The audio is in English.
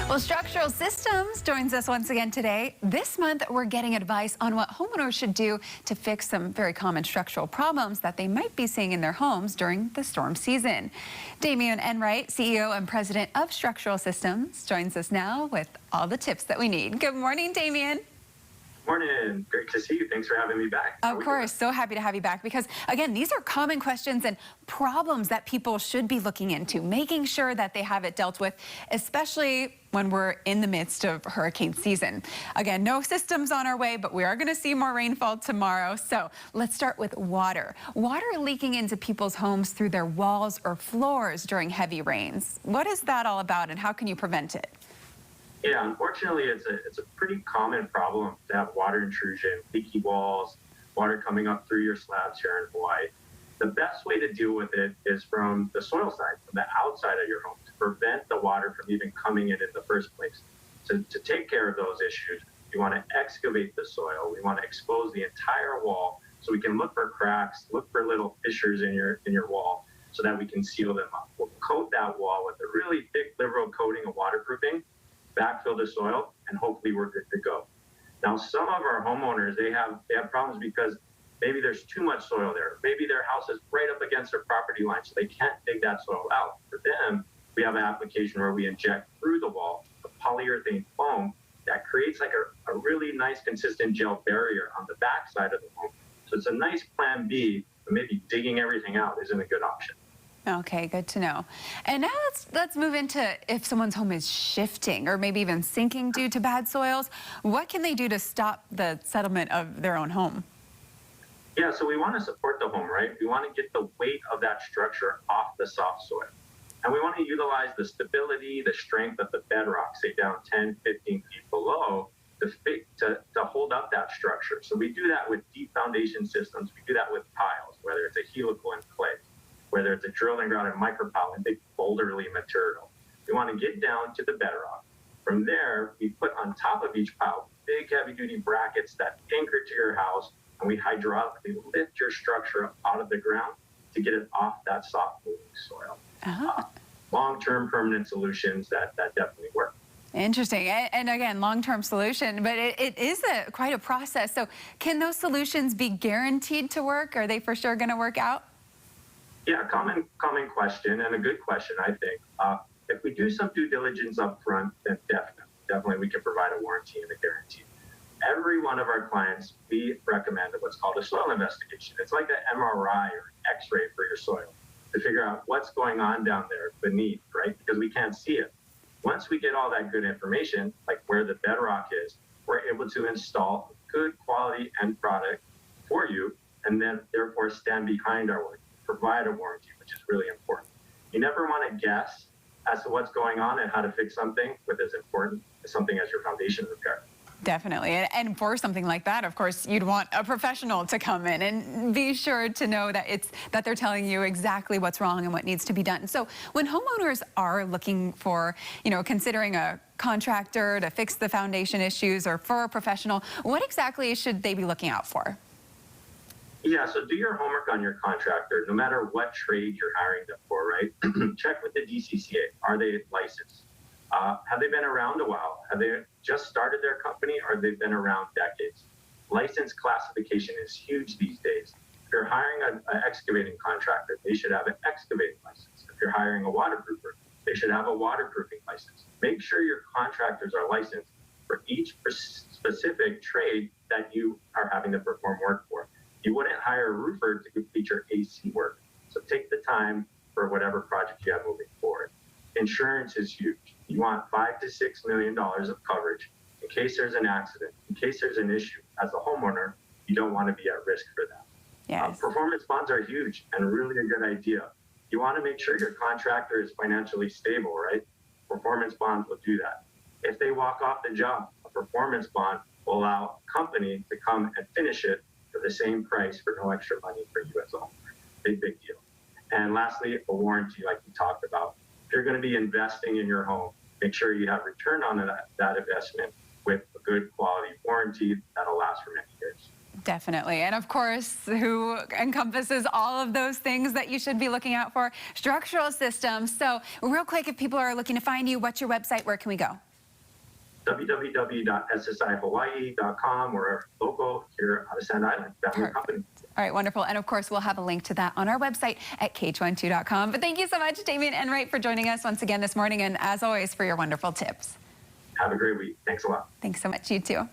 Well, Structural Systems joins us once again today. This month, we're getting advice on what homeowners should do to fix some very common structural problems that they might be seeing in their homes during the storm season. Damian Enright, CEO and President of Structural Systems, joins us now with all the tips that we need. Good morning, Damian. Morning. Great to see you. Thanks for having me back. Of course. So happy to have you back because, again, these are common questions and problems that people should be looking into, making sure that they have it dealt with, especially when we're in the midst of hurricane season. Again, no systems on our way, but we are going to see more rainfall tomorrow. So let's start with water. Water leaking into people's homes through their walls or floors during heavy rains. What is that all about and how can you prevent it? Yeah, unfortunately, it's a pretty common problem to have water intrusion, leaky walls, water coming up through your slabs here in Hawaii. The best way to deal with it is from the soil side, from the outside of your home, to prevent the water from even coming in the first place. So to take care of those issues, we want to excavate the soil. We want to expose the entire wall so we can look for cracks, look for little fissures in your wall so that we can seal them up. We'll coat that wall with a really thick liberal coating of waterproofing, backfill the soil, and hopefully we're good to go. Now, some of our homeowners, they have problems because maybe there's too much soil there. Maybe their house is right up against their property line, so they can't dig that soil out. For them, we have an application where we inject through the wall a polyurethane foam that creates like a really nice, consistent gel barrier on the back side of the home. So it's a nice plan B, but maybe digging everything out isn't a good option. Okay, good to know. And now let's move into if someone's home is shifting or maybe even sinking due to bad soils. What can they do to stop the settlement of their own home? Yeah, so we want to support the home, right? We want to get the weight of that structure off the soft soil. And we want to utilize the stability, the strength of the bedrock, say down 10, 15 feet below, to hold up that structure. So we do that with deep foundation systems. We do that with piles, whether it's a helical and clay, whether it's a drilled and grounded micropile and big boulderly material. We want to get down to the bedrock. From there, we put on top of each pile big heavy-duty brackets that anchor to your house, and we hydraulically lift your structure up out of the ground to get it off that soft moving soil. Long-term permanent solutions that definitely work. Interesting. And again, long-term solution, but it is quite a process. So can those solutions be guaranteed to work? Are they for sure going to work out? Yeah, common question and a good question, I think. If we do some due diligence up front, then definitely we can provide a warranty and a guarantee. Every one of our clients, we recommend what's called a soil investigation. It's like an MRI or X-ray for your soil to figure out what's going on down there beneath, right? Because we can't see it. Once we get all that good information, like where the bedrock is, we're able to install good quality end product for you and then therefore stand behind our work, provide a warranty, which is really important. You never want to guess as to what's going on and how to fix something with as important as something as your foundation repair. Definitely. And for something like that, of course, you'd want a professional to come in and be sure to know that they're telling you exactly what's wrong and what needs to be done. So when homeowners are looking for, considering a contractor to fix the foundation issues or for a professional, what exactly should they be looking out for? Yeah, so do your homework on your contractor, no matter what trade you're hiring them for, right? Check with the DCCA. Are they licensed? Have they been around a while? Have they just started their company or have they been around decades? License classification is huge these days. If you're hiring an excavating contractor, they should have an excavating license. If you're hiring a waterproofer, they should have a waterproofing license. Make sure your contractors are licensed for each specific trade that you are having to perform work for. You wouldn't hire a roofer to complete your AC work. So take the time for whatever project you have moving forward. Insurance is huge. You want $5 to $6 million of coverage in case there's an accident, in case there's an issue. As a homeowner, you don't want to be at risk for that. Yes. Performance bonds are huge and really a good idea. You want to make sure your contractor is financially stable, right? Performance bonds will do that. If they walk off the job, a performance bond will allow a company to come and finish it for the same price for no extra money for you as a homeowner. Big deal. And lastly, a warranty like we talked about. If you're going to be investing in your home, make sure you have return on that investment with a good quality warranty that'll last for many years. Definitely. And of course, who encompasses all of those things that you should be looking out for? Structural Systems. So real quick, if people are looking to find you, what's your website? Where can we go? www.ssihawaii.com or local here out of Sand Island, family company. All right, wonderful. And of course, we'll have a link to that on our website at kh12.com. But thank you so much, Damien Enright, for joining us once again this morning. And as always, for your wonderful tips. Have a great week. Thanks a lot. Thanks so much. You too.